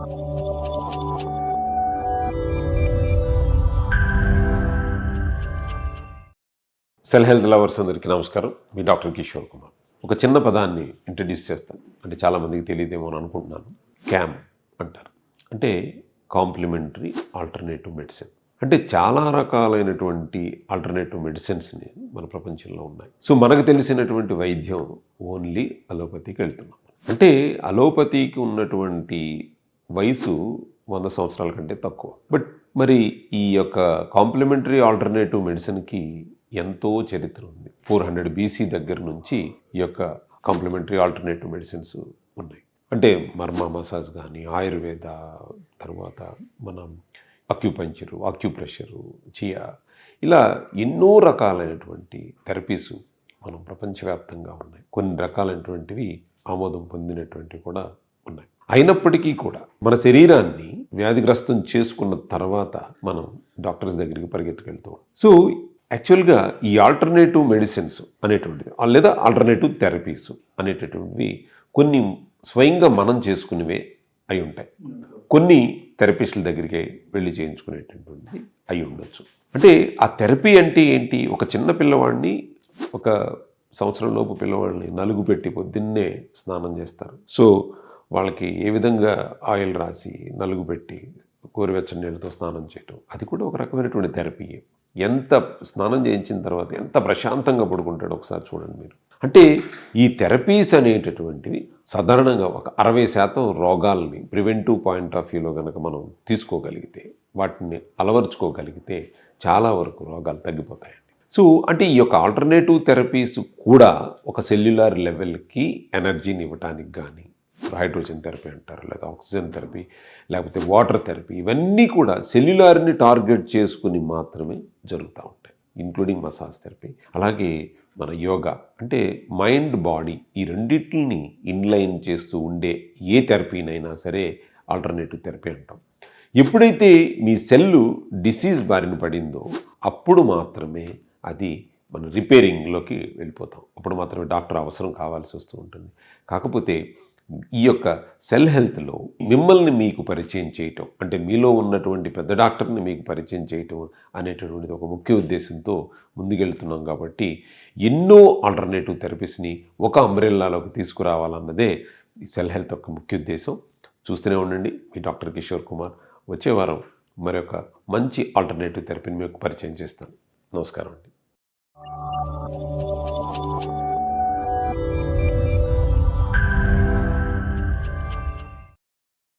Cell health lovers అందరికీ నమస్కారం. మీ doctor Kishore Kumar. ఒక చిన్న పదాన్ని ఇంట్రడ్యూస్ చేస్తాను, అంటే చాలామందికి తెలియదేమో అని అనుకుంటున్నాను. క్యామ్ అంటారు, అంటే కాంప్లిమెంటరీ ఆల్టర్నేటివ్ మెడిసిన్. అంటే చాలా రకాలైనటువంటి ఆల్టర్నేటివ్ మెడిసిన్స్ని మన ప్రపంచంలో ఉన్నాయి. సో మనకు తెలిసినటువంటి వైద్యం ఓన్లీ అలోపతికి వెళ్తున్నాం. అంటే అలోపతికి ఉన్నటువంటి వయసు 100 సంవత్సరాల కంటే తక్కువ. బట్ మరి ఈ యొక్క కాంప్లిమెంటరీ ఆల్టర్నేటివ్ మెడిసిన్కి ఎంతో చరిత్ర ఉంది. 400 BC దగ్గర నుంచి ఈ యొక్క కాంప్లిమెంటరీ ఆల్టర్నేటివ్ మెడిసిన్స్ ఉన్నాయి. అంటే మర్మ మసాజ్ కానీ, ఆయుర్వేద, తర్వాత మనం అక్యుపంచరు, అక్యుప్రెషరు, చియా, ఇలా ఎన్నో రకాలైనటువంటి థెరపీస్ మనం ప్రపంచవ్యాప్తంగా ఉన్నాయి. కొన్ని రకాలైనటువంటివి ఆమోదం పొందినటువంటివి కూడా ఉన్నాయి. అయినప్పటికీ కూడా మన శరీరాన్ని వ్యాధిగ్రస్తం చేసుకున్న తర్వాత మనం డాక్టర్స్ దగ్గరికి పరిగెత్తుకెళ్తాం. సో యాక్చువల్గా ఈ ఆల్టర్నేటివ్ మెడిసిన్స్ అనేటువంటిది, లేదా ఆల్టర్నేటివ్ థెరపీస్ అనేటటువంటివి కొన్ని స్వయంగా మనం చేసుకునేవే అయి ఉంటాయి. కొన్ని థెరపిస్టుల దగ్గరికి వెళ్ళి చేయించుకునేటటువంటిది అయి ఉండొచ్చు. అంటే ఆ థెరపీ అంటే ఏంటి? ఒక చిన్న పిల్లవాడిని, ఒక సంవత్సరంలోపు పిల్లవాడిని నలుగు పెట్టి పొద్దున్నే స్నానం చేస్తారు. సో వాళ్ళకి ఏ విధంగా ఆయిల్ రాసి నలుగు పెట్టి గోరువెచ్చని నీళ్ళతో స్నానం చేయటం, అది కూడా ఒక రకమైనటువంటి థెరపీయే. ఎంత స్నానం చేయించిన తర్వాత ఎంత ప్రశాంతంగా పడుకుంటాడో ఒకసారి చూడండి మీరు. అంటే ఈ థెరపీస్ అనేటటువంటివి సాధారణంగా ఒక 60% రోగాల్ని ప్రివెంటివ్ పాయింట్ ఆఫ్ వ్యూలో కనుక మనం తీసుకోగలిగితే, వాటిని అలవర్చుకోగలిగితే చాలా వరకు రోగాలు తగ్గిపోతాయండి. సో అంటే ఈ యొక్క ఆల్టర్నేటివ్ థెరపీస్ కూడా ఒక సెల్యులార్ లెవెల్కి ఎనర్జీని ఇవ్వటానికి కానీ, హైడ్రోజన్ థెరపీ అంటారు, లేదా ఆక్సిజన్ థెరపీ, లేకపోతే వాటర్ థెరపీ, ఇవన్నీ కూడా సెల్యులార్ని టార్గెట్ చేసుకుని మాత్రమే జరుగుతూ ఉంటాయి, ఇంక్లూడింగ్ మసాజ్ థెరపీ. అలాగే మన యోగా, అంటే మైండ్ బాడీ ఈ రెండింటిని ఇన్లైన్ చేస్తూ ఉండే ఏ థెరపీనైనా సరే ఆల్టర్నేటివ్ థెరపీ అంటాం. ఎప్పుడైతే మీ సెల్లు డిసీజ్ బారిన పడిందో అప్పుడు మాత్రమే అది మనం రిపేరింగ్లోకి వెళ్ళిపోతాం. అప్పుడు మాత్రమే డాక్టర్ అవసరం కావాల్సి వస్తూ ఉంటుంది. కాకపోతే ఈ యొక్క సెల్ హెల్త్లో మిమ్మల్ని మీకు పరిచయం చేయటం, అంటే మీలో ఉన్నటువంటి పెద్ద డాక్టర్ని మీకు పరిచయం చేయటం అనేటటువంటిది ఒక ముఖ్య ఉద్దేశంతో ముందుకెళ్తున్నాం. కాబట్టి ఎన్నో ఆల్టర్నేటివ్ థెరపీస్ని ఒక అంబ్రెల్లాలోకి తీసుకురావాలన్నదే ఈ సెల్ హెల్త్ యొక్క ముఖ్య ఉద్దేశం. చూస్తూనే ఉండండి మీ డాక్టర్ కిషోర్ కుమార్. వచ్చే వారం మరొక మంచి ఆల్టర్నేటివ్ థెరపీని మీకు పరిచయం చేస్తాను. నమస్కారం అండి.